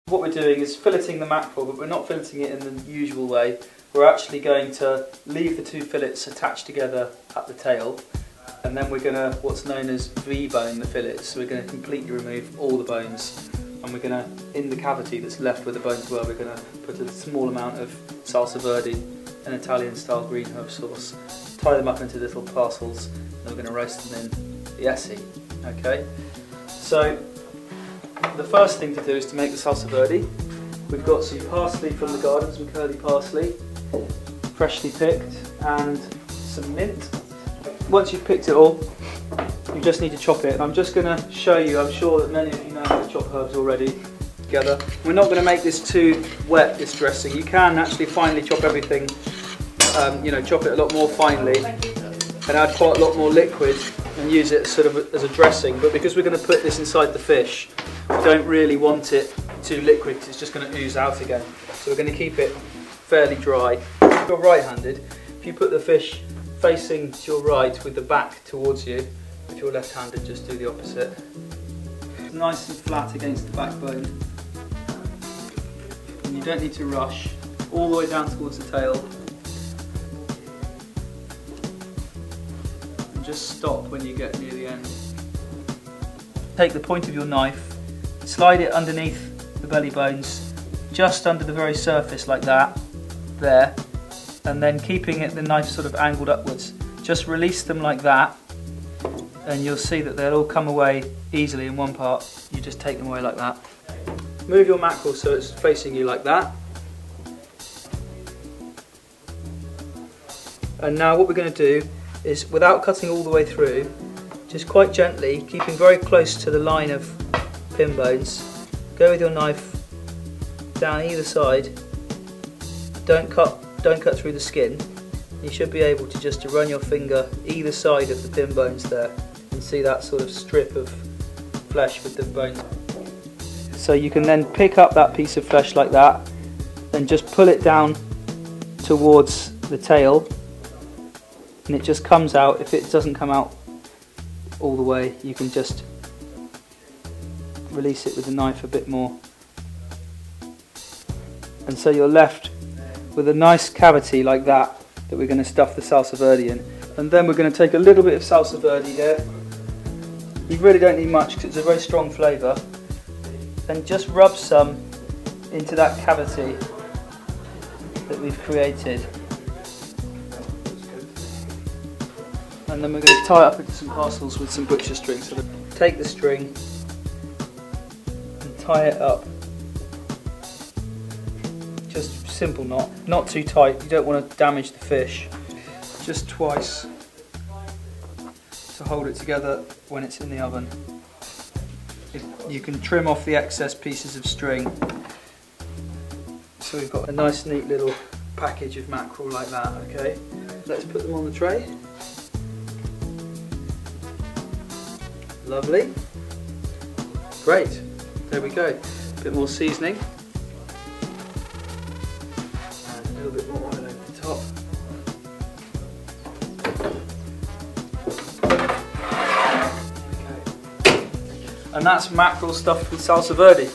What we're doing is filleting the mackerel, but we're not filleting it in the usual way. We're actually going to leave the two fillets attached together at the tail, and then we're going to what's known as V-bone the fillets. So we're going to completely remove all the bones, and we're going to, in the cavity that's left where the bones were, we're going to put a small amount of Salsa Verde, an Italian style green herb sauce, tie them up into little parcels, and we're going to roast them in the ESSE. Okay? So the first thing to do is to make the Salsa Verde. We've got some parsley from the garden, some curly parsley, freshly picked, and some mint. Once you've picked it all, you just need to chop it. And I'm just going to show you, I'm sure that many of you know how to chop herbs already together. We're not going to make this too wet, this dressing. You can actually finely chop everything, chop it a lot more finely and add quite a lot more liquid and use it sort of as a dressing. But because we're going to put this inside the fish, we don't really want it too liquid because it's just going to ooze out again. So we're going to keep it fairly dry. If you're right-handed, if you put the fish facing to your right with the back towards you, if you're left-handed, just do the opposite. It's nice and flat against the backbone. And you don't need to rush, all the way down towards the tail. And just stop when you get near the end. Take the point of your knife, slide it underneath the belly bones, just under the very surface like that, there, and then keeping the knife sort of angled upwards, just release them like that, and you'll see that they'll all come away easily in one part. You just take them away like that. Move your mackerel so it's facing you like that. And now what we're going to do is, without cutting all the way through, just quite gently, keeping very close to the line of pin bones, go with your knife down either side. Don't cut through the skin. You should be able to just run your finger either side of the pin bones there and see that sort of strip of flesh with the bones. So you can then pick up that piece of flesh like that and just pull it down towards the tail, and it just comes out. If it doesn't come out all the way, you can just release it with the knife a bit more, and so you're left with a nice cavity like that we're going to stuff the Salsa Verde in. And then we're going to take a little bit of Salsa Verde here. You really don't need much because it's a very strong flavour, and just rub some into that cavity that we've created, and then we're going to tie it up into some parcels with some butcher string. So take the string and tie it up, just simple knot, not too tight, you don't want to damage the fish, just twice to hold it together when it's in the oven. You can trim off the excess pieces of string. So we've got a nice neat little package of mackerel like that. Okay, let's put them on the tray. Lovely. Great. There we go. A bit more seasoning. And a little bit more oil over the top. Okay. And that's mackerel stuffed with Salsa Verde.